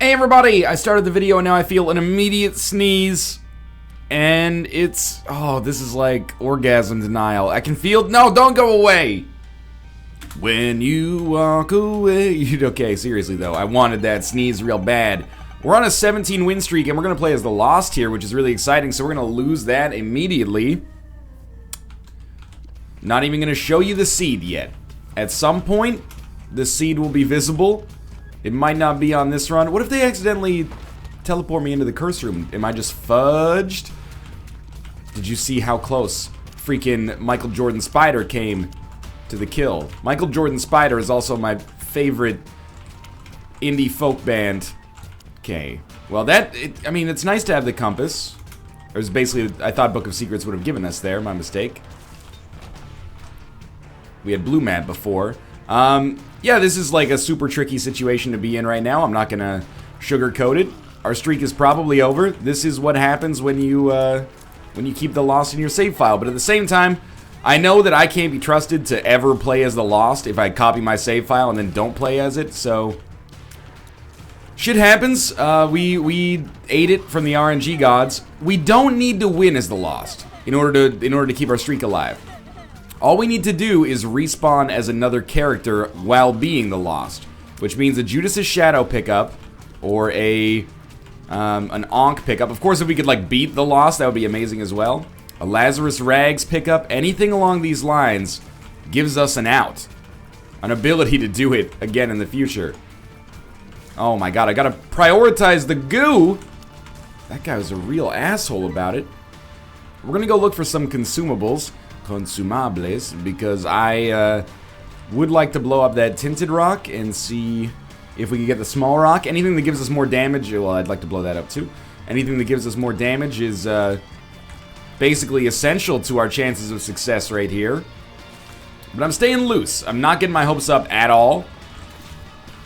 Hey everybody, I started the video and now I feel an immediate sneeze. And it's, oh, this is like orgasm denial. I can feel, no, don't go away. When you walk away. Okay, seriously though, I wanted that sneeze real bad. We're on a 17 win streak and we're gonna play as the Lost here, which is really exciting, so we're gonna lose that immediately. Not even gonna show you the seed yet. At some point, the seed will be visible. It might not be on this run. What if they accidentally teleport me into the curse room? Am I just fudged? Did you see how close freaking Michael Jordan Spider came to the kill? Michael Jordan Spider is also my favorite indie folk band. Okay. Well, I mean, it's nice to have the compass. It was basically, I thought Book of Secrets would have given us there. My mistake. We had blue map before. Yeah, this is like a super tricky situation to be in right now. I'm not gonna sugarcoat it. Our streak is probably over. This is what happens when you keep the Lost in your save file. But at the same time, I know that I can't be trusted to ever play as the Lost if I copy my save file and then don't play as it. So shit happens. We ate it from the RNG gods. We don't need to win as the Lost in order to keep our streak alive. All we need to do is respawn as another character while being the Lost, which means a Judas's Shadow pickup or an Ankh pickup. Of course, if we could like beat the Lost, that would be amazing as well. A Lazarus Rags pickup, anything along these lines gives us an out, an ability to do it again in the future. Oh my god, I gotta prioritize the goo. That guy was a real asshole about it. We're gonna go look for some consumables. Consumables, because I would like to blow up that tinted rock and see if we can get the small rock. Anything that gives us more damage, well, I'd like to blow that up too. Anything that gives us more damage is basically essential to our chances of success right here. But I'm staying loose. I'm not getting my hopes up at all.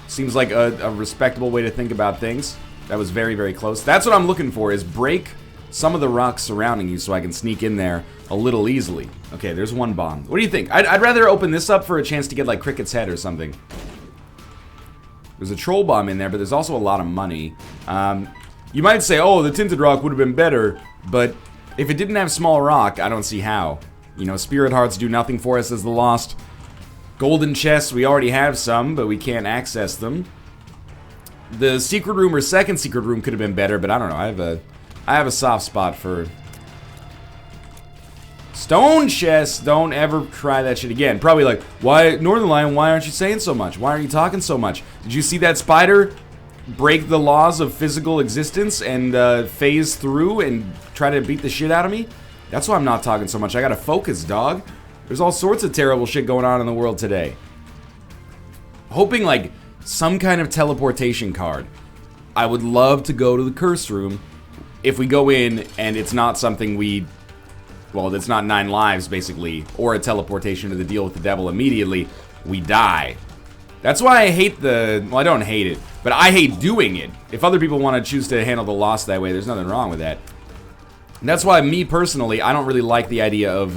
Seems like a respectable way to think about things. That was very, very close. That's what I'm looking for, is break some of the rocks surrounding you so I can sneak in there a little easily. Okay, there's one bomb. What do you think? I'd rather open this up for a chance to get like Cricket's head or something. There's a troll bomb in there, but there's also a lot of money. You might say, oh, the tinted rock would have been better, but if it didn't have small rock, I don't see how. You know, spirit hearts do nothing for us as the Lost. Golden chests, we already have some, but we can't access them. The secret room or second secret room could have been better, but I don't know. I have a soft spot for stone chests. Don't ever try that shit again. Probably like, why, Northern Lion, why aren't you saying so much? Why aren't you talking so much? Did you see that spider break the laws of physical existence and phase through and try to beat the shit out of me? That's why I'm not talking so much. I gotta focus, dog. There's all sorts of terrible shit going on in the world today. Hoping like some kind of teleportation card. I would love to go to the curse room. If we go in and it's not something well, it's not 9 lives basically, or a teleportation to the deal with the devil immediately, we die. That's why I hate well, I don't hate it, but I hate doing it. If other people want to choose to handle the Lost that way, there's nothing wrong with that. And that's why me personally, I don't really like the idea of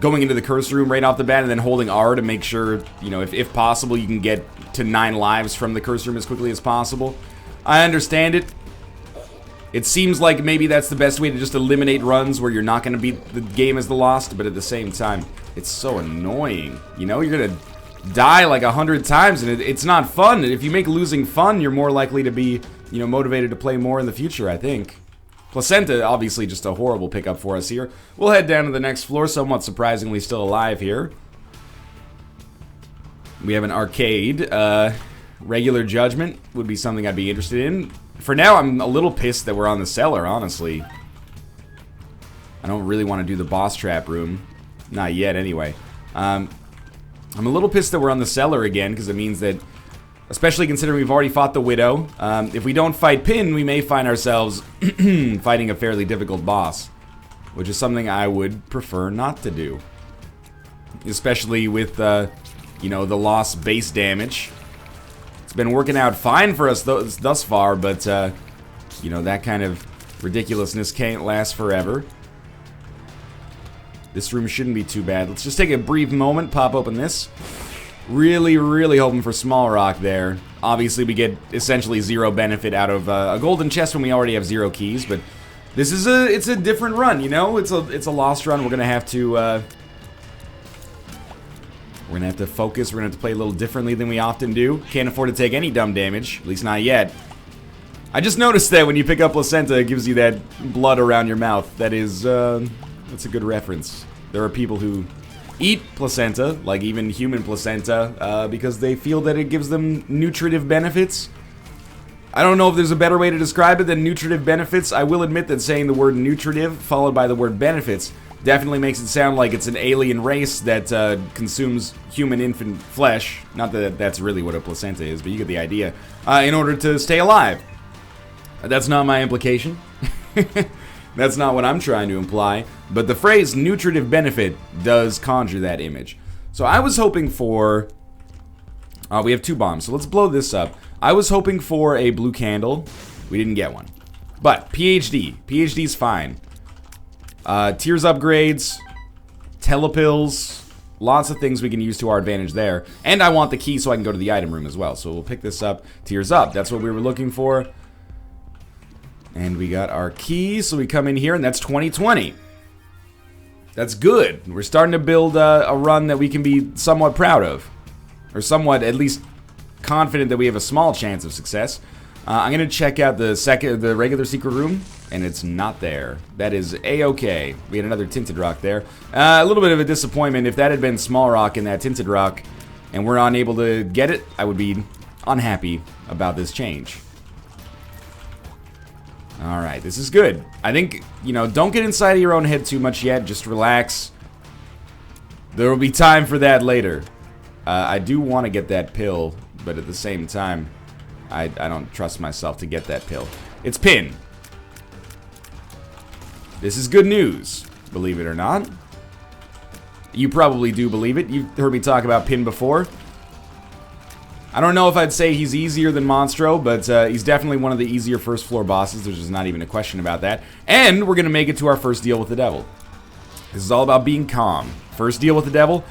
going into the curse room right off the bat and then holding R to make sure, you know, if possible, you can get to 9 lives from the curse room as quickly as possible. I understand it. It seems like maybe that's the best way to just eliminate runs where you're not going to beat the game as the Lost, but at the same time, it's so annoying. You know, you're going to die like 100 times, and it's not fun. And if you make losing fun, you're more likely to be, you know, motivated to play more in the future, I think. Placenta, obviously just a horrible pickup for us here. We'll head down to the next floor, somewhat surprisingly still alive here. We have an arcade. Regular Judgment would be something I'd be interested in. For now, I'm a little pissed that we're on the cellar, honestly. I don't really want to do the boss trap room. Not yet, anyway. I'm a little pissed that we're on the cellar again, because it means that, especially considering we've already fought the Widow, if we don't fight Pin, we may find ourselves fighting a fairly difficult boss, which is something I would prefer not to do. Especially with, you know, the Lost base damage. Been working out fine for us thus far, but you know, that kind of ridiculousness can't last forever. This room shouldn't be too bad. Let's just take a brief moment, pop open this. Really, really hoping for small rock there. Obviously, we get essentially 0 benefit out of a golden chest when we already have 0 keys, but this is it's a different run, you know? It's a lost run. We're gonna have to focus. We're gonna have to play a little differently than we often do. Can't afford to take any dumb damage, at least not yet. I just noticed that when you pick up placenta, it gives you that blood around your mouth. That is, that's a good reference. There are people who eat placenta, like even human placenta, because they feel that it gives them nutritive benefits. I don't know if there's a better way to describe it than nutritive benefits. I will admit that saying the word nutritive followed by the word benefits definitely makes it sound like it's an alien race that consumes human infant flesh. Not that that's really what a placenta is, but you get the idea. In order to stay alive. That's not my implication. That's not what I'm trying to imply. But the phrase nutritive benefit does conjure that image. So I was hoping for... we have 2 bombs, so let's blow this up. I was hoping for a blue candle. We didn't get one. But PhD. PhD's fine. Tears upgrades. Telepills. Lots of things we can use to our advantage there. And I want the key so I can go to the item room as well. So we'll pick this up. Tears up. That's what we were looking for. And we got our key, so we come in here, and that's 2020. That's good. We're starting to build a run that we can be somewhat proud of. Or somewhat, at least, confident that we have a small chance of success. I'm going to check out the regular secret room, and it's not there. That is A-okay. We had another tinted rock there. A little bit of a disappointment. If that had been small rock in that tinted rock, and we're unable to get it, I would be unhappy about this change. Alright, this is good. I think, you know, don't get inside of your own head too much yet. Just relax. There will be time for that later. I do want to get that pill, but at the same time, I don't trust myself to get that pill. It's Pin. This is good news, believe it or not. You probably do believe it. You've heard me talk about Pin before. I don't know if I'd say he's easier than Monstro, but he's definitely one of the easier first floor bosses. There's just not even a question about that. And we're going to make it to our first deal with the devil. This is all about being calm. First deal with the devil.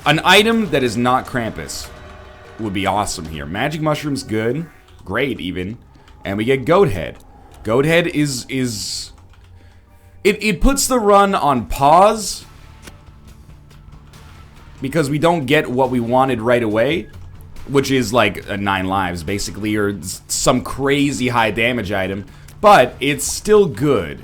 An item that is not Krampus would be awesome here. Magic Mushroom's good. Great, even. And we get Goat Head. Goat Head is... It puts the run on pause. Because we don't get what we wanted right away. Which is like 9 lives, basically, or some crazy high damage item. But it's still good.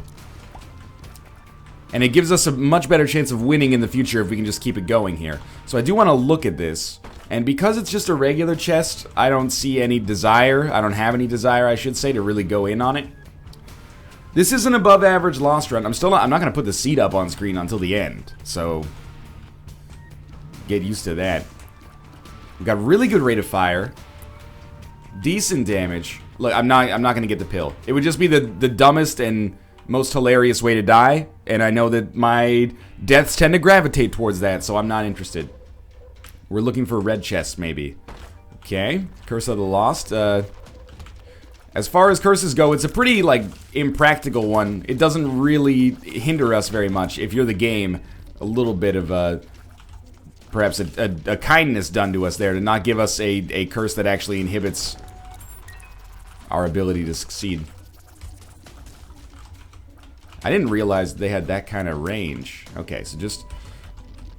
And it gives us a much better chance of winning in the future if we can just keep it going here. So I do want to look at this. And because it's just a regular chest, I don't see any desire. I don't have any desire, I should say, to really go in on it. This is an above average lost run. I'm not going to put the seed up on screen until the end. So get used to that. We've got really good rate of fire. Decent damage. Look, I'm not going to get the pill. It would just be the dumbest and most hilarious way to die. And I know that my deaths tend to gravitate towards that, so I'm not interested. We're looking for red chests, maybe. Okay. Curse of the Lost. As far as curses go, it's a pretty, like, impractical one. It doesn't really hinder us very much. If you're the game, a little bit of perhaps a kindness done to us there to not give us a curse that actually inhibits our ability to succeed. I didn't realize they had that kind of range. Okay, so just...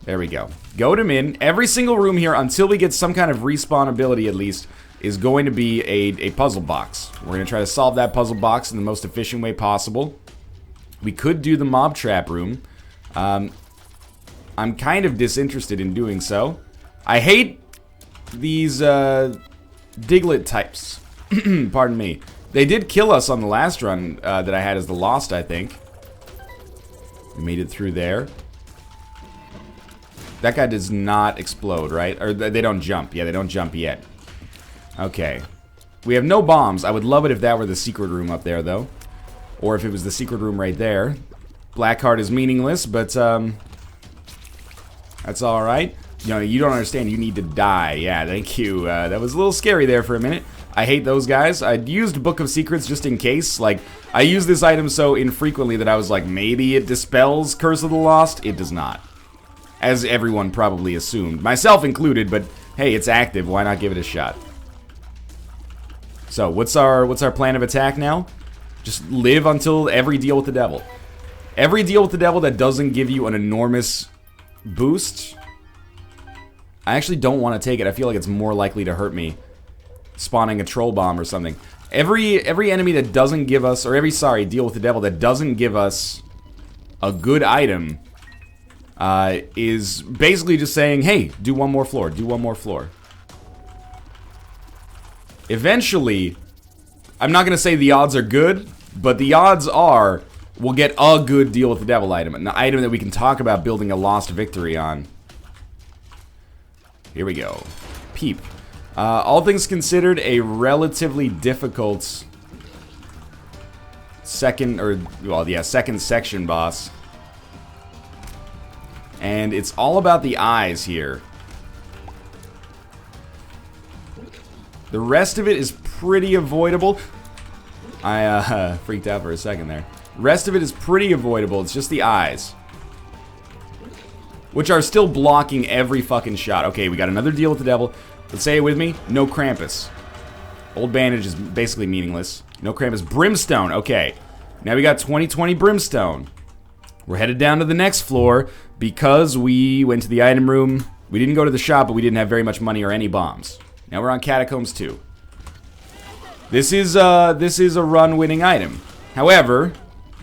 There we go. Goad him in. Every single room here, until we get some kind of respawn ability at least, is going to be a puzzle box. We're going to try to solve that puzzle box in the most efficient way possible. We could do the mob trap room. I'm kind of disinterested in doing so. I hate these Diglett types. Pardon me. They did kill us on the last run that I had as the Lost, I think. We made it through there. That guy does not explode, right? Or they don't jump. Yeah, they don't jump yet. Okay. We have no bombs. I would love it if that were the secret room up there, though. Or if it was the secret room right there. Blackheart is meaningless, but that's alright. You know, you don't understand. You need to die. Yeah, thank you. That was a little scary there for a minute. I hate those guys. I used Book of Secrets just in case. Like, I use this item so infrequently that I was like, maybe it dispels Curse of the Lost. It does not. As everyone probably assumed. Myself included, but hey, it's active. Why not give it a shot? So, what's our plan of attack now? Just live until every deal with the devil. Every deal with the devil that doesn't give you an enormous boost, I actually don't want to take it. I feel like it's more likely to hurt me. Spawning a troll bomb or something. Every enemy that doesn't give us, or every deal with the devil that doesn't give us a good item is basically just saying, hey, do one more floor, do one more floor. Eventually, I'm not going to say the odds are good, but the odds are we'll get a good deal with the devil item, an item that we can talk about building a lost victory on. Here we go. Peep. All things considered, a relatively difficult second section boss. And it's all about the eyes here. The rest of it is pretty avoidable. I freaked out for a second there. Rest of it is pretty avoidable. It's just the eyes, which are still blocking every fucking shot. Okay, we got another deal with the devil. Let's say it with me. No Krampus. Old bandage is basically meaningless. No Krampus. Brimstone. Okay. Now we got 2020 Brimstone. We're headed down to the next floor because we went to the item room. We didn't go to the shop, but we didn't have very much money or any bombs. Now we're on Catacombs 2. This is a run-winning item. However,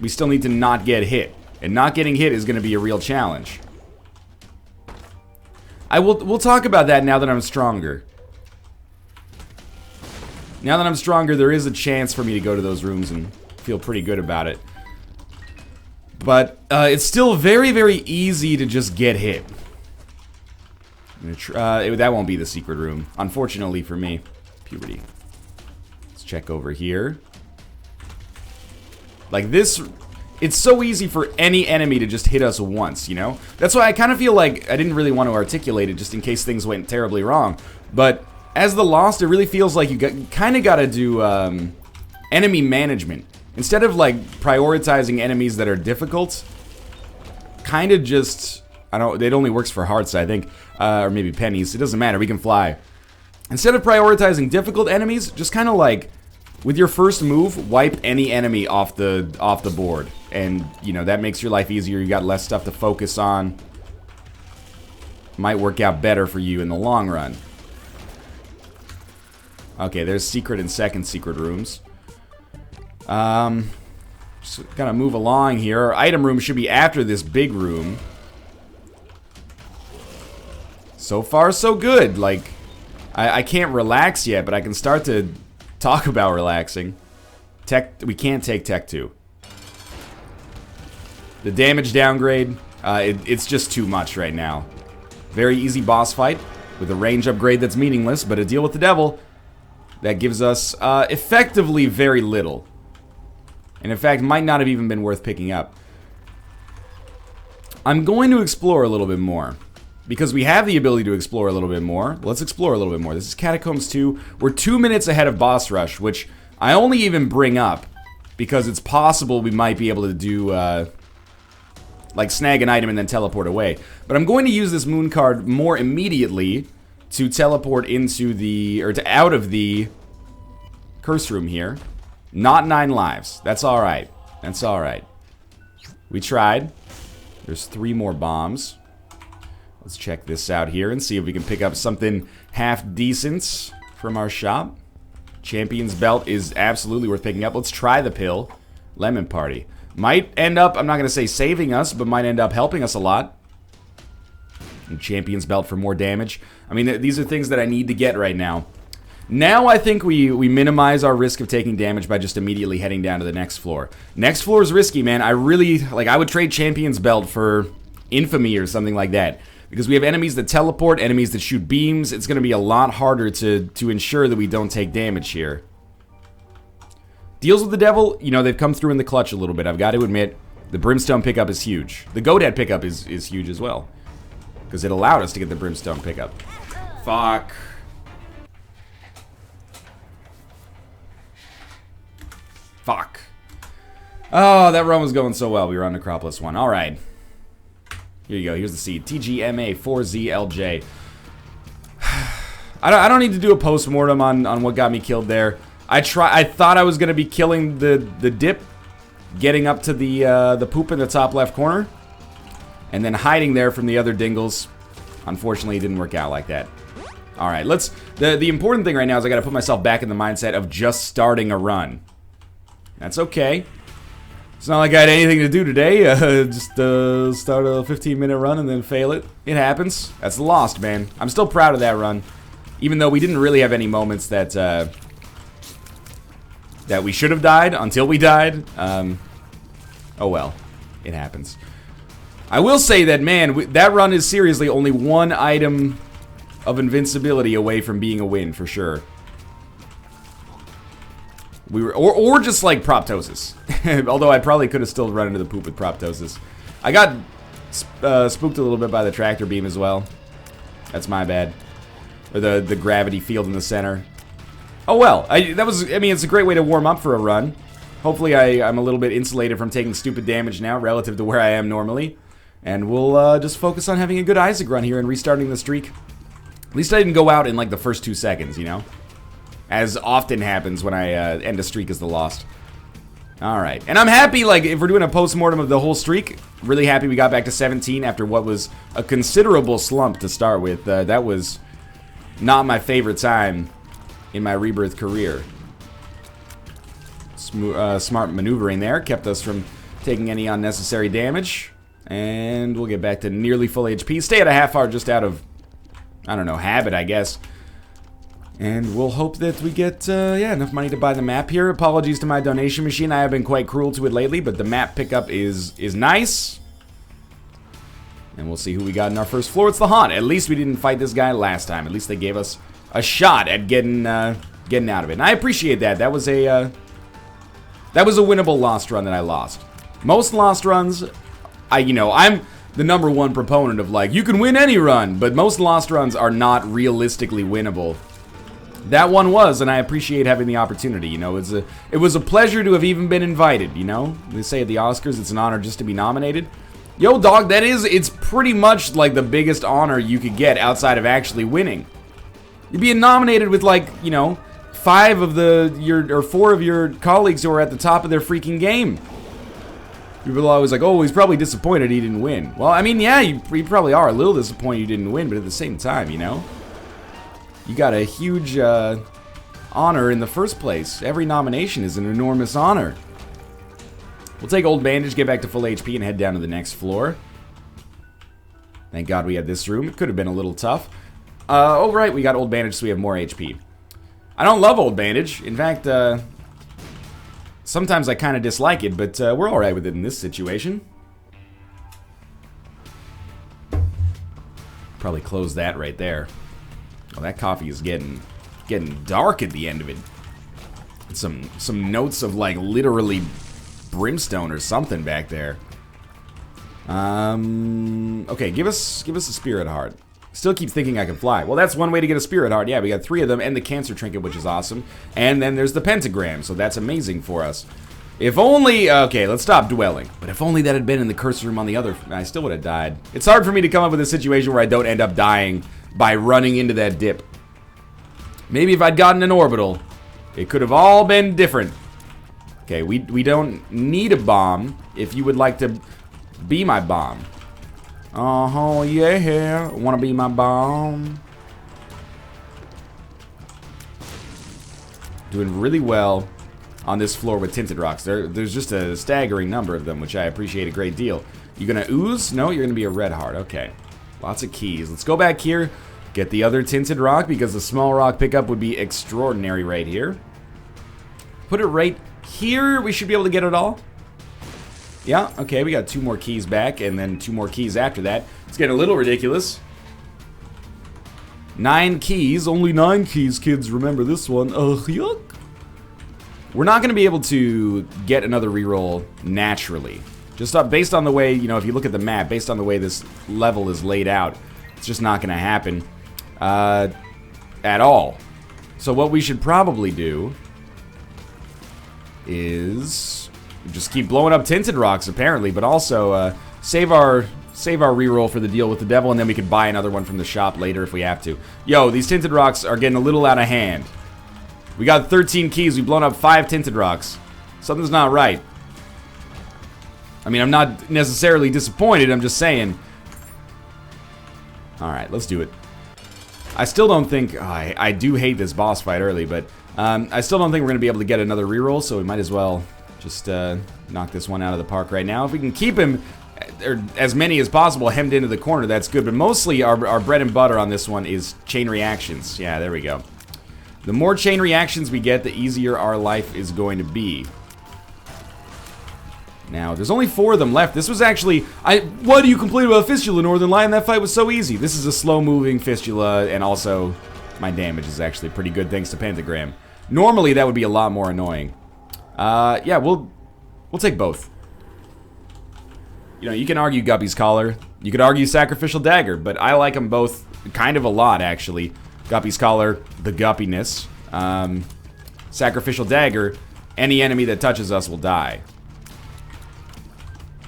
we still need to not get hit. And not getting hit is going to be a real challenge. We'll talk about that now that I'm stronger. Now that I'm stronger, there is a chance for me to go to those rooms and feel pretty good about it. But it's still very, very easy to just get hit. I'm gonna that won't be the secret room, unfortunately for me. Puberty. Let's check over here. Like this, it's so easy for any enemy to just hit us once, you know? That's why I kind of feel like I didn't really want to articulate it just in case things went terribly wrong. But as the Lost, it really feels like you kind of got to do enemy management. Instead of like prioritizing enemies that are difficult, kind of just, I don't, it only works for hearts, I think, or maybe pennies. It doesn't matter, we can fly. Instead of prioritizing difficult enemies, just kind of like, with your first move, wipe any enemy off the board. And, you know, that makes your life easier. You got less stuff to focus on. Might work out better for you in the long run. Okay, there's secret and second secret rooms. Just gotta move along here. Our item room should be after this big room. So far, so good. Like, I can't relax yet, but I can start to talk about relaxing. We can't take Tech 2. The damage downgrade, it's just too much right now. Very easy boss fight with a range upgrade that's meaningless, but a deal with the devil that gives us effectively very little. And in fact, might not have even been worth picking up. I'm going to explore a little bit more. Because we have the ability to explore a little bit more. Let's explore a little bit more. This is Catacombs 2. We're 2 minutes ahead of Boss Rush, which I only even bring up because it's possible we might be able to do, like, snag an item and then teleport away. But I'm going to use this moon card more immediately to teleport into the, or to out of the curse room here. Not 9 lives. That's alright. That's alright. We tried. There's 3 more bombs. Let's check this out here and see if we can pick up something half decent from our shop. Champion's Belt is absolutely worth picking up. Let's try the pill. Lemon Party. Might end up, I'm not going to say saving us, but might end up helping us a lot. And Champion's Belt for more damage. I mean, these are things that I need to get right now. Now I think we minimize our risk of taking damage by just immediately heading down to the next floor. Next floor is risky, man. I really, like, I would trade Champion's Belt for Infamy or something like that. Because we have enemies that teleport, enemies that shoot beams. It's going to be a lot harder to ensure that we don't take damage here. Deals with the devil, you know, they've come through in the clutch a little bit. I've got to admit, the Brimstone pickup is huge. The Godad pickup is huge as well. Because it allowed us to get the Brimstone pickup. Fuck. Fuck. Oh, that run was going so well. We were on Necropolis 1. Alright. Here you go. Here's the seed. TJMA 4ZLJ. I don't need to do a post-mortem on what got me killed there. I thought I was going to be killing the dip, getting up to the poop in the top left corner, and then hiding there from the other dingles. Unfortunately, it didn't work out like that. All right, let's... The important thing right now is I got to put myself back in the mindset of just starting a run. That's okay. It's not like I had anything to do today. Just start a 15-minute run and then fail it. It happens. That's the Lost, man. I'm still proud of that run. Even though we didn't really have any moments that that we should have died until we died. Oh well. It happens. I will say that, man, that run is seriously only one item of invincibility away from being a win, for sure. We were, or just like proptosis. Although I probably could have still run into the poop with proptosis. I got spooked a little bit by the tractor beam as well. That's my bad. Or the gravity field in the center. Oh well, I mean, it's a great way to warm up for a run. Hopefully I'm a little bit insulated from taking stupid damage now relative to where I am normally. And we'll just focus on having a good Isaac run here and restarting the streak. At least I didn't go out in like the first 2 seconds, you know? As often happens when I end a streak as the Lost. Alright, and I'm happy, like, if we're doing a post-mortem of the whole streak, really happy we got back to 17 after what was a considerable slump to start with. That was not my favorite time in my Rebirth career. Smart maneuvering there, kept us from taking any unnecessary damage. And we'll get back to nearly full HP. Stay at a half heart just out of, I don't know, habit, I guess. And we'll hope that we get, yeah, enough money to buy the map here. Apologies to my donation machine. I have been quite cruel to it lately, but the map pickup is nice. And we'll see who we got in our first floor. It's the Haunt. At least we didn't fight this guy last time. At least they gave us a shot at getting out of it. And I appreciate that. That was a winnable Lost run that I lost. Most Lost runs, I'm the #1 proponent of, like, you can win any run, but most Lost runs are not realistically winnable. That one was, and I appreciate having the opportunity, you know. It was a pleasure to have even been invited, you know. They say at the Oscars it's an honor just to be nominated. Yo, dog, it's pretty much like the biggest honor you could get outside of actually winning. You're being nominated with, like, you know, 4 of your colleagues who are at the top of their freaking game. People are always like, oh, he's probably disappointed he didn't win. Well, I mean, yeah, you probably are a little disappointed you didn't win, but at the same time, you know, you got a huge honor in the first place. Every nomination is an enormous honor. We'll take Old Bandage, get back to full HP, and head down to the next floor. Thank God we had this room. It could have been a little tough. Oh, right, we got Old Bandage, so we have more HP. I don't love Old Bandage. In fact, sometimes I kind of dislike it, but we're alright with it in this situation. Probably close that right there. Oh, that coffee is getting dark at the end of it. Some notes of, like, literally brimstone or something back there. Okay, give us a spirit heart. Still keep thinking I can fly. Well, that's one way to get a spirit heart. Yeah, we got 3 of them, and the cancer trinket, which is awesome. And then there's the pentagram, so that's amazing for us. If only... Okay, let's stop dwelling. But if only that had been in the curse room on the other... I still would have died. It's hard for me to come up with a situation where I don't end up dying by running into that dip. Maybe if I'd gotten an orbital, it could have all been different. Okay, we don't need a bomb if you would like to be my bomb. Oh, yeah, wanna be my bomb. Doing really well on this floor with tinted rocks. There's just a staggering number of them, which I appreciate a great deal. You gonna ooze? No, you're gonna be a red heart. Okay. Lots of keys. Let's go back here, get the other tinted rock, because the small rock pickup would be extraordinary right here. Put it right here. We should be able to get it all. Yeah, okay, we got 2 more keys back, and then 2 more keys after that. It's getting a little ridiculous. 9 keys, only 9 keys, kids, remember this one. Yuck. We're not going to be able to get another reroll naturally. Just based on the way, you know, if you look at the map, based on the way this level is laid out, it's just not going to happen at all. So what we should probably do is... just keep blowing up tinted rocks, apparently, but also save our reroll for the deal with the devil, and then we could buy another one from the shop later if we have to. Yo, these tinted rocks are getting a little out of hand. We got 13 keys. We've blown up 5 tinted rocks. Something's not right. I mean, I'm not necessarily disappointed. I'm just saying. Alright, let's do it. I still don't think... Oh, I do hate this boss fight early, but... I still don't think we're going to be able to get another reroll, so we might as well just knock this one out of the park right now. If we can keep him, or as many as possible, hemmed into the corner, that's good. But mostly our bread and butter on this one is chain reactions. Yeah, there we go. The more chain reactions we get, the easier our life is going to be. Now, there's only 4 of them left. This was actually... Why do you complain about Fistula, Northern Lion? That fight was so easy. This is a slow-moving Fistula, and also my damage is actually pretty good thanks to Pentagram. Normally, that would be a lot more annoying. Yeah, we'll take both. You know, you can argue Guppy's Collar. You could argue Sacrificial Dagger, but I like them both kind of a lot, actually. Guppy's Collar, the guppiness. Sacrificial Dagger, any enemy that touches us will die.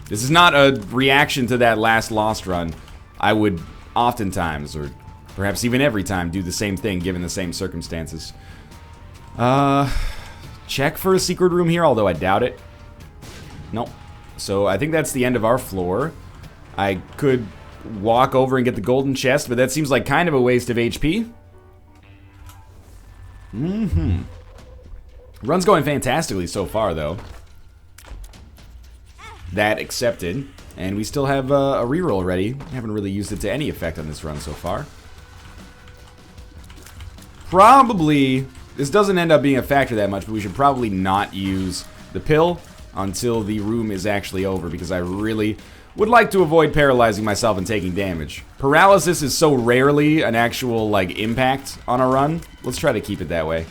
This is not a reaction to that last Lost run. I would oftentimes, or perhaps even every time, do the same thing given the same circumstances. Check for a secret room here, although I doubt it. Nope. So I think that's the end of our floor. I could walk over and get the golden chest, but that seems like kind of a waste of HP. Run's going fantastically so far, though. That accepted. And we still have a reroll ready. Haven't really used it to any effect on this run so far. Probably... This doesn't end up being a factor that much, but we should probably not use the pill until the room is actually over, because I really would like to avoid paralyzing myself and taking damage. Paralysis is so rarely an actual, like, impact on a run. Let's try to keep it that way.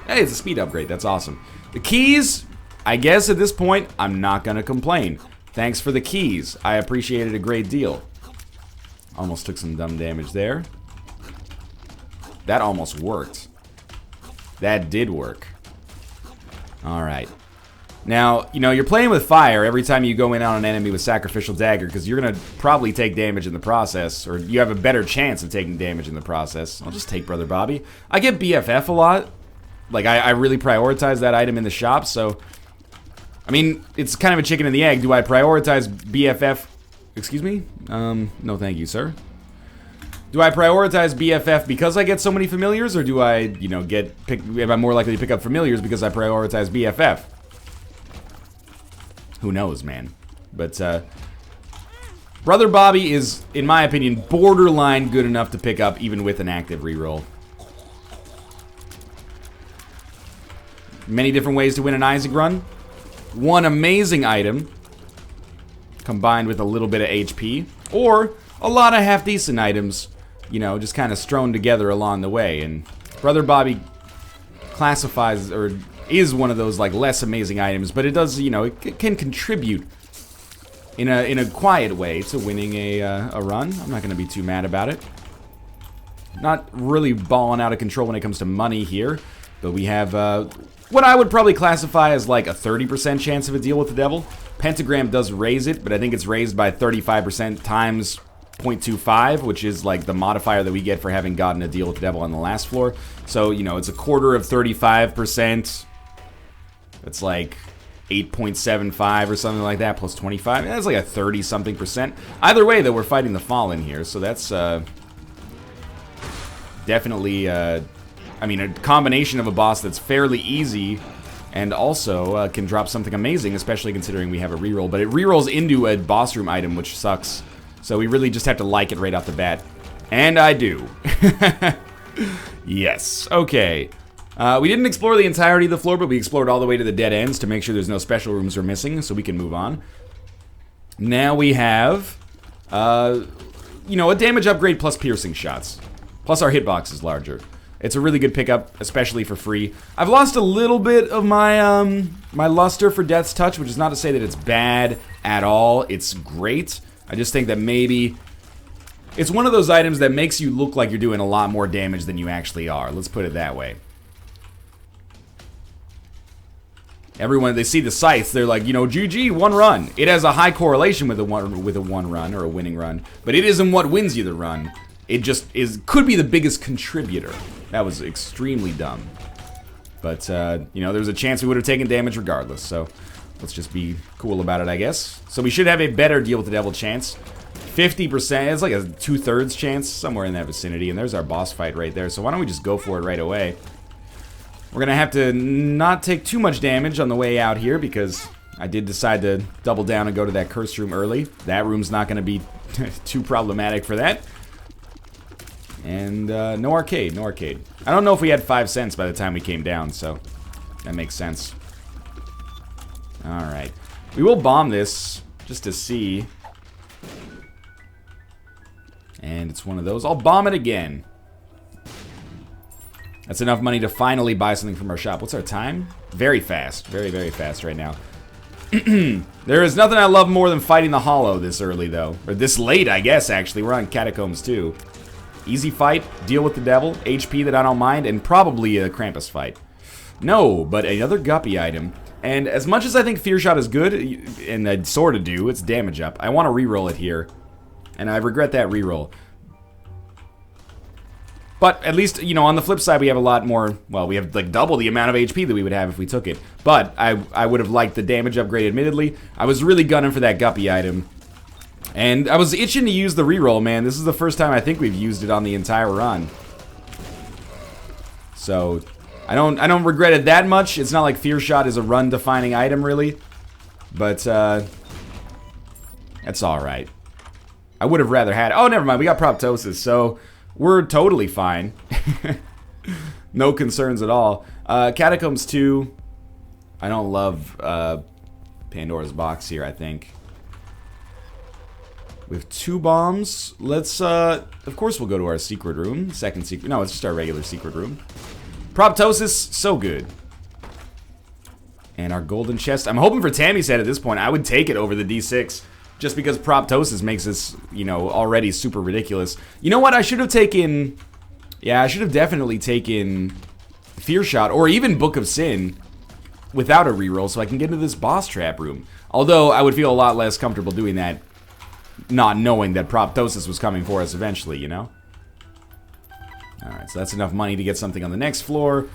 Hey, it's a speed upgrade. That's awesome. The keys, I guess at this point, I'm not gonna complain. Thanks for the keys. I appreciate it a great deal. Almost took some dumb damage there. That almost worked. That did work. Alright. Now, you know, you're playing with fire every time you go in on an enemy with Sacrificial Dagger, because you're going to probably take damage in the process, or you have a better chance of taking damage in the process. I'll just take Brother Bobby. I get BFF a lot. Like, I really prioritize that item in the shop, so... I mean, it's kind of a chicken and the egg. Do I prioritize BFF... Excuse me? No thank you, sir. Do I prioritize BFF because I get so many familiars, or do I, you know, am I more likely to pick up familiars because I prioritize BFF? Who knows, man. But, Brother Bobby is, in my opinion, borderline good enough to pick up even with an active reroll. Many different ways to win an Isaac run. One amazing item, combined with a little bit of HP, or a lot of half-decent items, you know, just kind of strewn together along the way. And Brother Bobby classifies, or is one of those, like, less amazing items, but it does, you know, it can contribute in a quiet way to winning a run. I'm not going to be too mad about it. Not really balling out of control when it comes to money here, but we have what I would probably classify as like a 30% chance of a deal with the devil. Pentagram does raise it, but I think it's raised by 35% times 0.25, which is like the modifier that we get for having gotten a deal with the devil on the last floor. So, you know, it's a quarter of 35%. It's like 8.75 or something like that, plus 25. That's like a 30-something percent. Either way, though, we're fighting the Fallen here, so that's definitely, I mean, a combination of a boss that's fairly easy and also can drop something amazing, especially considering we have a reroll. But it rerolls into a boss room item, which sucks. So we really just have to like it right off the bat. And I do. Yes. Okay. We didn't explore the entirety of the floor, but we explored all the way to the dead ends to make sure there's no special rooms we're missing, so we can move on. Now we have, you know, a damage upgrade plus piercing shots. Plus our hitbox is larger. It's a really good pickup, especially for free. I've lost a little bit of my my luster for Death's Touch, which is not to say that it's bad at all. It's great. I just think that maybe it's one of those items that makes you look like you're doing a lot more damage than you actually are. Let's put it that way. Everyone, they see the scythes, they're like, you know, GG, one run. It has a high correlation with a one run or a winning run, but it isn't what wins you the run. It just could be the biggest contributor. That was extremely dumb. But, you know, there's a chance we would have taken damage regardless, so let's just be cool about it, I guess. So we should have a better deal with the devil chance. 50%, it's like a 2/3 chance, somewhere in that vicinity, and there's our boss fight right there, so why don't we just go for it right away. We're gonna have to not take too much damage on the way out here, because I did decide to double down and go to that cursed room early. That room's not gonna be too problematic for that. And, no arcade, no arcade. I don't know if we had 5 cents by the time we came down, so that makes sense. Alright. We will bomb this, just to see. And it's one of those. I'll bomb it again. That's enough money to finally buy something from our shop. What's our time? Very fast. Very, very fast right now. There is nothing I love more than fighting the Hollow this early, though. Or this late, I guess, actually. We're on Catacombs, too. Easy fight, deal with the devil, HP that I don't mind, and probably a Krampus fight. No, but another Guppy item. And as much as I think Fear Shot is good, and I sort of do, it's damage up. I want to reroll it here. And I regret that reroll. But at least, you know, on the flip side, we have a lot more, well, we have like double the amount of HP that we would have if we took it. But I would have liked the damage upgrade, admittedly. I was really gunning for that Guppy item. And I was itching to use the reroll, man. This is the first time I think we've used it on the entire run. So, I don't regret it that much. It's not like Fear Shot is a run-defining item, really. But, that's alright. I would have rather had... Oh, never mind. We got Proptosis, so we're totally fine. No concerns at all. Catacombs 2. I don't love Pandora's Box here, I think. We have 2 bombs. Let's, of course we'll go to our secret room. Second secret... No, it's just our regular secret room. Proptosis, so good. And our golden chest. I'm hoping for Tammy's head at this point. I would take it over the D6. Just because Proptosis makes this, you know, already super ridiculous. You know what? I should have taken... Yeah, I should have definitely taken Fear Shot, or even Book of Sin, without a reroll, so I can get into this boss trap room. Although, I would feel a lot less comfortable doing that, not knowing that Proptosis was coming for us eventually, you know? Alright, so that's enough money to get something on the next floor.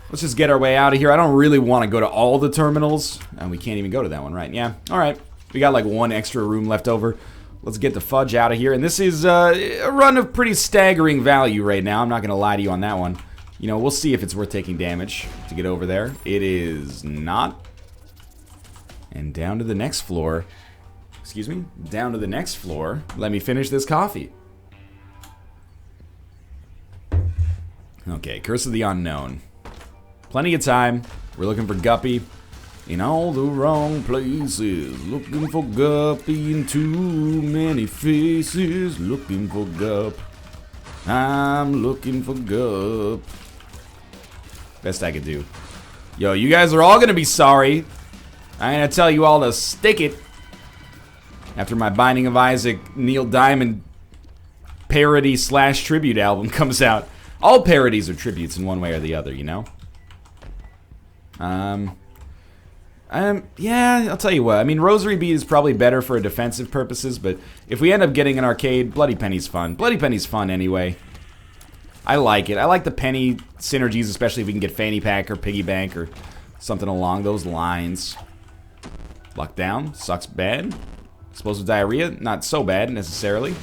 Let's just get our way out of here. I don't really want to go to all the terminals. And we can't even go to that one, right? Yeah, alright. We got like 1 extra room left over. Let's get the fudge out of here. And this is a run of pretty staggering value right now. I'm not going to lie to you on that one. You know, we'll see if it's worth taking damage to get over there. It is not. And down to the next floor. Excuse me? Down to the next floor. Let me finish this coffee. Okay, Curse of the Unknown. Plenty of time. We're looking for Guppy. In all the wrong places. Looking for Guppy in too many faces. Looking for Gup. I'm looking for Gup. Best I could do. Yo, you guys are all gonna be sorry. I'm gonna tell you all to stick it. After my Binding of Isaac Neil Diamond parody / tribute album comes out. All parodies are tributes in one way or the other, you know? Yeah, I'll tell you what. I mean, Rosary BEAD is probably better for defensive purposes, but if we end up getting an arcade, Bloody Penny's fun. Bloody Penny's fun anyway. I like it. I like the penny synergies, especially if we can get Fanny Pack or Piggy Bank or something along those lines. Luck down. Sucks bad. Explosive diarrhea. Not so bad, necessarily.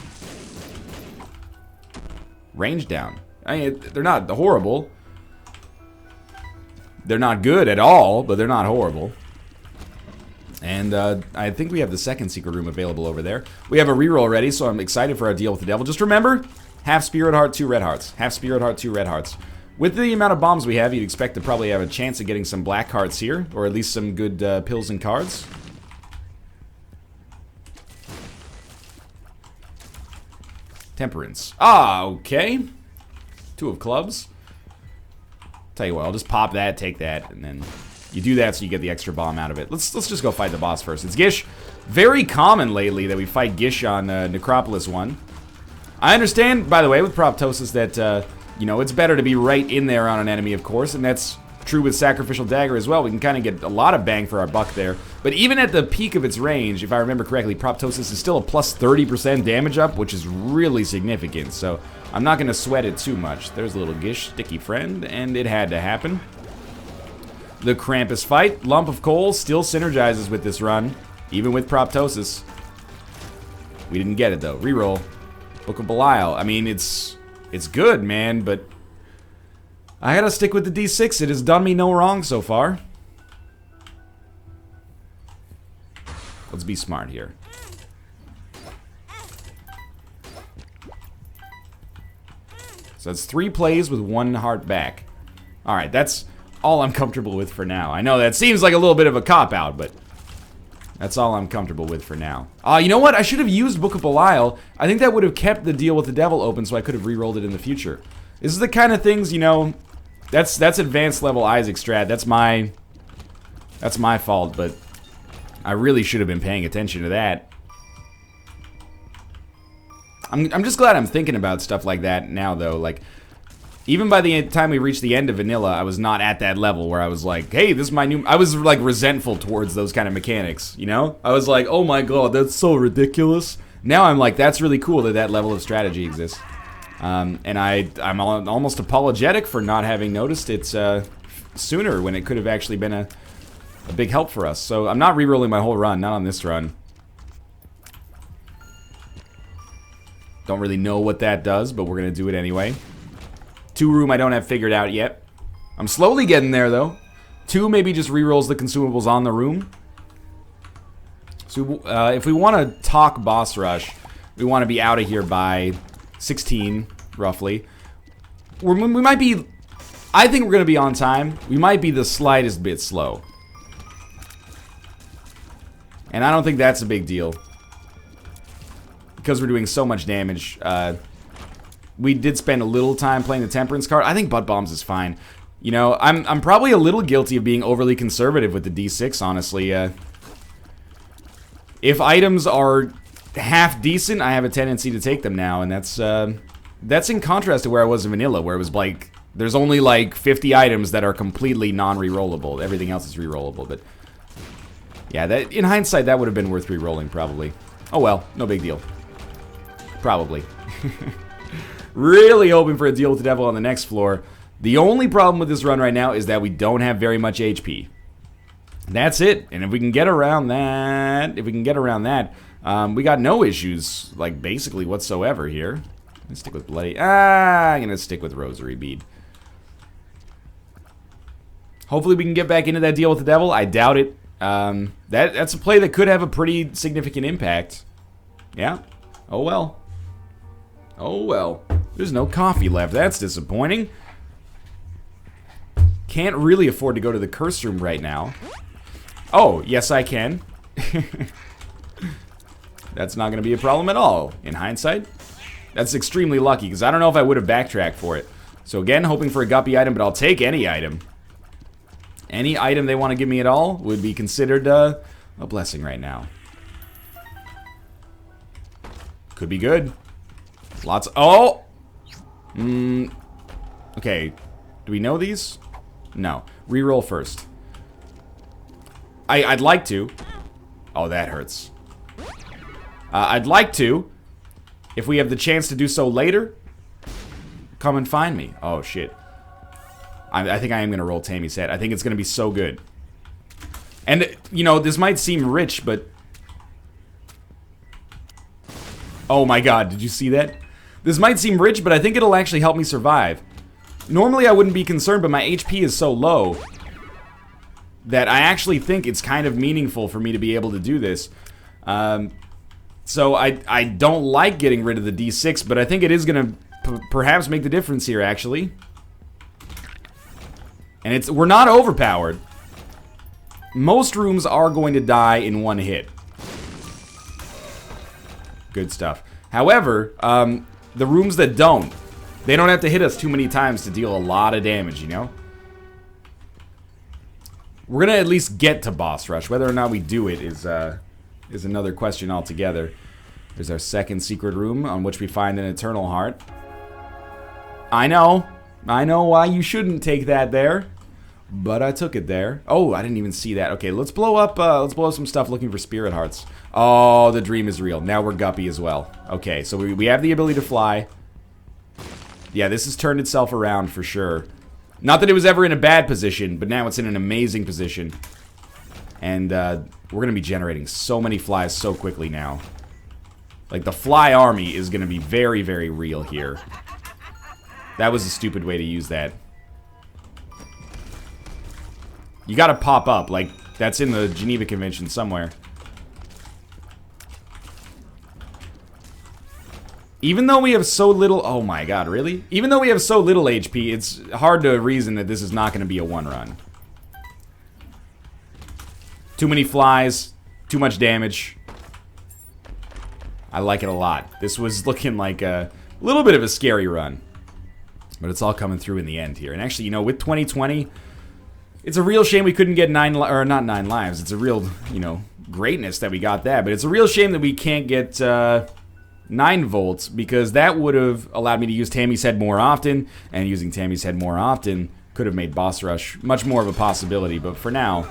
Range down. I mean, they're not horrible. They're not good at all, but they're not horrible. And I think we have the second secret room available over there. We have a reroll ready, so I'm excited for our deal with the devil. Just remember, half Spirit Heart, 2 red hearts. Half Spirit Heart, 2 red hearts. With the amount of bombs we have, you'd expect to probably have a chance of getting some black hearts here, or at least some good pills and cards. Temperance. Ah, okay. 2 of clubs. Tell you what, I'll just pop that, take that, and then you do that so you get the extra bomb out of it. Let's just go fight the boss first. It's Gish. Very common lately that we fight Gish on Necropolis 1. I understand, by the way, with Proptosis that, you know, it's better to be right in there on an enemy, of course, and that's true with Sacrificial Dagger as well. We can kind of get a lot of bang for our buck there. But even at the peak of its range, if I remember correctly, Proptosis is still a plus 30% damage up, which is really significant. So I'm not going to sweat it too much. There's a little Gish, sticky friend, and it had to happen. The Krampus fight. Lump of Coal still synergizes with this run, even with Proptosis. We didn't get it, though. Reroll. Book of Belial. I mean, it's good, man, but I gotta stick with the D6. It has done me no wrong so far. Let's be smart here. So that's 3 plays with 1 heart back. Alright, that's all I'm comfortable with for now. I know that seems like a little bit of a cop-out, but that's all I'm comfortable with for now. You know what? I should have used Book of Belial. I think that would have kept the Deal with the Devil open so I could have re-rolled it in the future. This is the kind of things, you know, that's advanced level Isaac strat. That's my fault, but I really should have been paying attention to that. I'm just glad I'm thinking about stuff like that now, though. Like, even by the time we reached the end of Vanilla, I was not at that level where I was like, hey, this is my new... I was, like, resentful towards those kind of mechanics, you know? I was like, oh my god, that's so ridiculous. Now I'm like, that's really cool that that level of strategy exists. And I'm almost apologetic for not having noticed it sooner when it could have actually been a big help for us. So I'm not re-rolling my whole run, not on this run. Don't really know what that does, but we're going to do it anyway. 2 room I don't have figured out yet. I'm slowly getting there, though. 2 maybe just re-rolls the consumables on the room. So if we want to talk boss rush, we want to be out of here by 16, roughly. We might be... I think we're going to be on time. We might be the slightest bit slow. And I don't think that's a big deal. Because we're doing so much damage. We did spend a little time playing the Temperance card. I think Butt Bombs is fine. You know, I'm probably a little guilty of being overly conservative with the D6, honestly. If items are half decent, I have a tendency to take them now, and that's in contrast to where I was in Vanilla, where it was like, there's only like 50 items that are completely non-rerollable. Everything else is rerollable, but yeah, that in hindsight, that would have been worth re-rolling, probably. Oh well, no big deal. Probably. Really hoping for a Deal with the Devil on the next floor. The only problem with this run right now is that we don't have very much HP. That's it. And if we can get around that, we got no issues, like, basically whatsoever here. Let's stick with Bloody... I'm gonna stick with Rosary Bead. Hopefully we can get back into that Deal with the Devil. I doubt it. That's a play that could have a pretty significant impact. Yeah. Oh well. Oh well. There's no coffee left. That's disappointing. Can't really afford to go to the curse room right now. Oh, yes I can. That's not going to be a problem at all, in hindsight. That's extremely lucky, because I don't know if I would have backtracked for it. So again, hoping for a guppy item, but I'll take any item. Any item they want to give me at all would be considered a blessing right now. Could be good. Lots of... Oh! Okay. Do we know these? No. Reroll first. I'd like to. Oh, that hurts. I'd like to. If we have the chance to do so later, come and find me. Oh, shit. I think I am going to roll Tammy's head. I think it's going to be so good. And, you know, this might seem rich, but... Oh my god, did you see that? This might seem rich, but I think it'll actually help me survive. Normally I wouldn't be concerned, but my HP is so low that I actually think it's kind of meaningful for me to be able to do this. So I don't like getting rid of the D6, but I think it is going to perhaps make the difference here, actually. And we're not overpowered. Most rooms are going to die in one hit. Good stuff. However, the rooms that don't, they don't have to hit us too many times to deal a lot of damage, you know? We're gonna at least get to boss rush. Whether or not we do it is another question altogether. There's our second secret room on which we find an eternal heart. I know why you shouldn't take that there. But I took it there. Oh, I didn't even see that. Okay, let's blow up some stuff looking for spirit hearts. Oh, the dream is real. Now we're Guppy as well. Okay, so we have the ability to fly. Yeah, this has turned itself around for sure. Not that it was ever in a bad position, but now it's in an amazing position. And we're going to be generating so many flies so quickly now. Like, the fly army is going to be very, very real here. That was a stupid way to use that. You gotta pop up, like, that's in the Geneva Convention somewhere. Even though we have so little... Oh my god, really? Even though we have so little HP, it's hard to reason that this is not gonna be a one-run. Too many flies, too much damage. I like it a lot. This was looking like a little bit of a scary run. But it's all coming through in the end here. And actually, you know, with 2020... It's a real shame we couldn't get not 9 lives. It's a real, you know, greatness that we got that. But it's a real shame that we can't get 9 volts, because that would have allowed me to use Tammy's head more often. And using Tammy's head more often could have made boss rush much more of a possibility. But for now,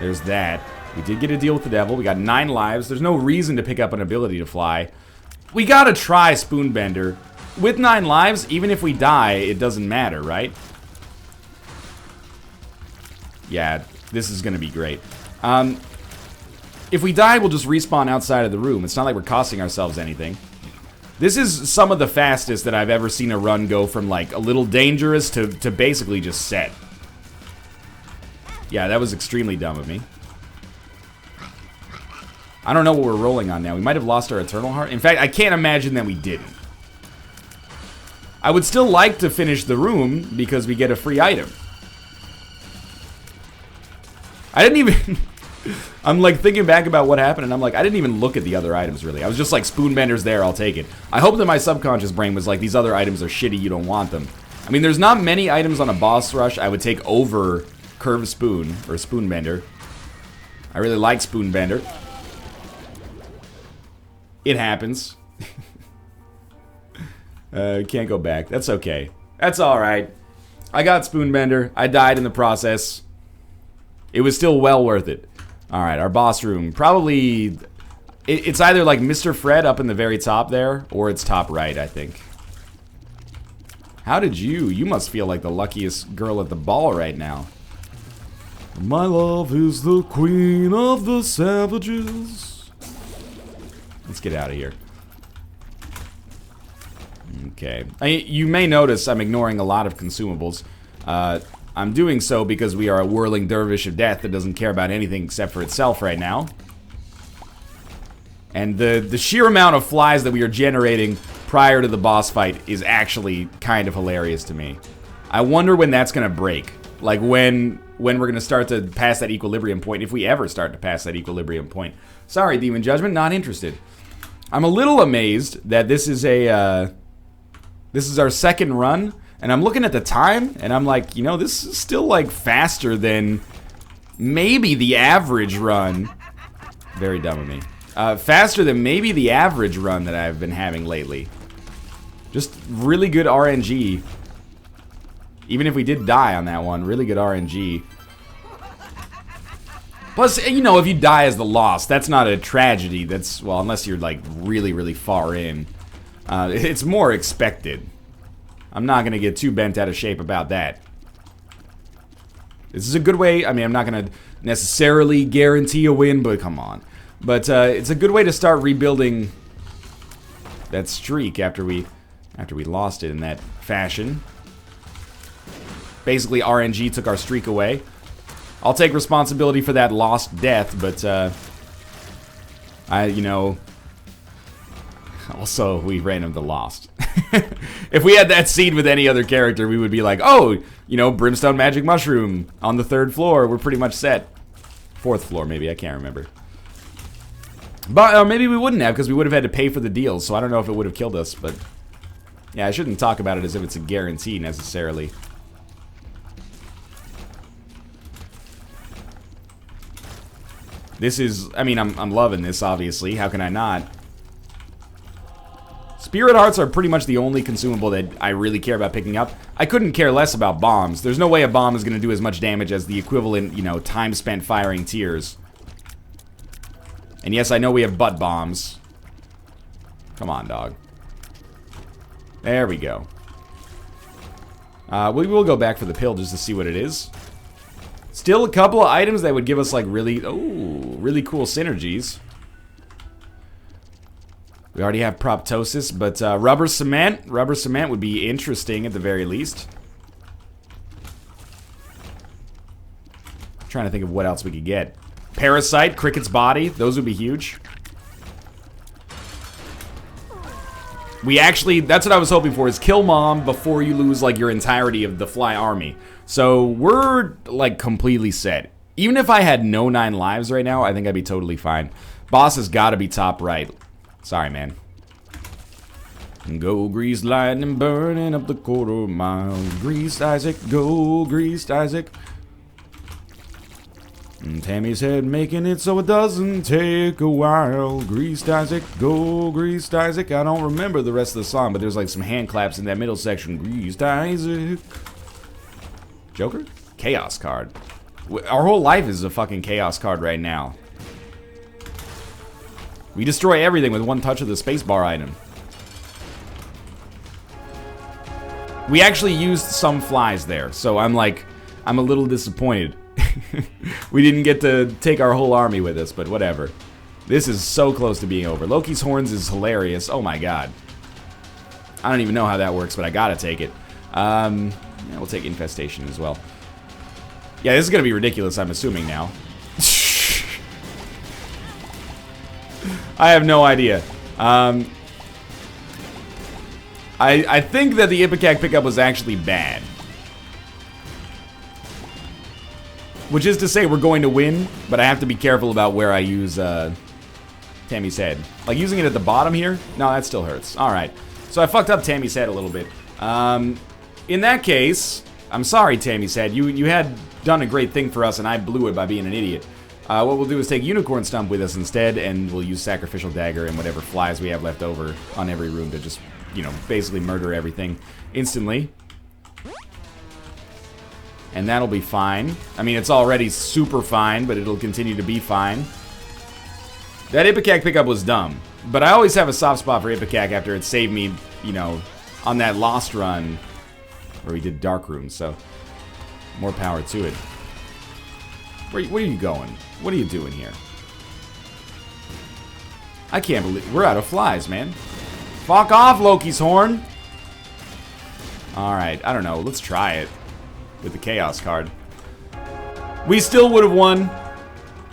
there's that. We did get a deal with the devil. We got 9 lives. There's no reason to pick up an ability to fly. We gotta try Spoonbender. With 9 lives, even if we die, it doesn't matter, right? Yeah, this is going to be great. If we die, we'll just respawn outside of the room. It's not like we're costing ourselves anything. This is some of the fastest that I've ever seen a run go from, like, a little dangerous to basically just set. Yeah, that was extremely dumb of me. I don't know what we're rolling on now. We might have lost our Eternal Heart. In fact, I can't imagine that we didn't. I would still like to finish the room because we get a free item. I didn't even... I'm like thinking back about what happened, and I'm like, I didn't even look at the other items, really. I was just like, Spoonbender's there, I'll take it. I hope that my subconscious brain was like, these other items are shitty, you don't want them. I mean, there's not many items on a boss rush I would take over Curved Spoon, or Spoonbender. I really like Spoonbender. It happens. Can't go back. That's okay. That's alright. I got Spoonbender. I died in the process. It was still well worth it. Alright, our boss room. Probably... It's either like Mr. Fred up in the very top there, or it's top right, I think. How did you? You must feel like the luckiest girl at the ball right now. My love is the queen of the savages. Let's get out of here. Okay. You may notice I'm ignoring a lot of consumables. I'm doing so because we are a whirling dervish of death that doesn't care about anything except for itself right now. And the sheer amount of flies that we are generating prior to the boss fight is actually kind of hilarious to me. I wonder when that's going to break. Like when we're going to start to pass that equilibrium point, if we ever start to pass that equilibrium point. Sorry, Demon Judgment, not interested. I'm a little amazed that this is a... this is our second run. And I'm looking at the time, and I'm like, you know, this is still, like, faster than maybe the average run. Very dumb of me. Faster than maybe the average run that I've been having lately. Just really good RNG. Even if we did die on that one, really good RNG. Plus, you know, if you die as the lost, that's not a tragedy. That's, well, unless you're, like, really, really far in. It's more expected. I'm not going to get too bent out of shape about that. This is a good way. I mean, I'm not going to necessarily guarantee a win, but come on. But it's a good way to start rebuilding that streak after we lost it in that fashion. Basically, RNG took our streak away. I'll take responsibility for that lost death, but you know... Also, we ran into Lost. If we had that scene with any other character, we would be like, oh, you know, Brimstone Magic Mushroom on the 3rd floor. We're pretty much set. 4th floor, maybe. I can't remember. But maybe we wouldn't have, because we would have had to pay for the deals. So I don't know if it would have killed us. But yeah, I shouldn't talk about it as if it's a guarantee, necessarily. This is... I mean, I'm loving this, obviously. How can I not? Spirit Hearts are pretty much the only consumable that I really care about picking up. I couldn't care less about bombs. There's no way a bomb is going to do as much damage as the equivalent, you know, time spent firing tears. And yes, I know we have butt bombs. Come on, dog. There we go. We will go back for the pill just to see what it is. Still a couple of items that would give us like really cool synergies. We already have Proptosis, but Rubber Cement. Rubber Cement would be interesting at the very least. I'm trying to think of what else we could get. Parasite, Cricket's Body. Those would be huge. We actually, that's what I was hoping for, is kill Mom before you lose, like, your entirety of the Fly Army. So, we're, like, completely set. Even if I had no 9 lives right now, I think I'd be totally fine. Boss has got to be top right. Sorry, man. Go, Greased Lightning, burning up the quarter mile. Greased Isaac, go, Greased Isaac. And Tammy's head making it so it doesn't take a while. Greased Isaac, go, Greased Isaac. I don't remember the rest of the song, but there's like some hand claps in that middle section. Greased Isaac. Joker? Chaos card. Our whole life is a fucking chaos card right now. We destroy everything with one touch of the spacebar item. We actually used some flies there, so I'm a little disappointed. We didn't get to take our whole army with us, but whatever. This is so close to being over. Loki's Horns is hilarious. Oh my god. I don't even know how that works, but I gotta take it. Yeah, we'll take Infestation as well. Yeah, this is gonna be ridiculous, I'm assuming now. I have no idea. I think that the Ipecac pickup was actually bad. Which is to say we're going to win, but I have to be careful about where I use Tammy's head. Like using it at the bottom here? No, that still hurts. Alright. So I fucked up Tammy's head a little bit. In that case, I'm sorry, Tammy's head. You had done a great thing for us and I blew it by being an idiot. What we'll do is take Unicorn Stump with us instead, and we'll use Sacrificial Dagger and whatever flies we have left over on every room to just, you know, basically murder everything instantly. And that'll be fine. I mean, it's already super fine, but it'll continue to be fine. That Ipecac pickup was dumb, but I always have a soft spot for Ipecac after it saved me, you know, on that Lost run where we did Dark Rooms, so more power to it. Where are you going? What are you doing here? I can't believe we're out of flies, man. Fuck off, Loki's Horn. Alright, I don't know. Let's try it with the Chaos card. We still would have won.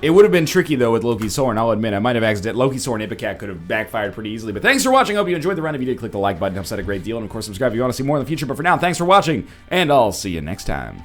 It would have been tricky, though, with Loki's Horn. I'll admit, I might have accidentally. Loki's Horn Ipecac could have backfired pretty easily. But thanks for watching. I hope you enjoyed the run. If you did, click the like button. It helps out a great deal. And, of course, subscribe if you want to see more in the future. But for now, thanks for watching. And I'll see you next time.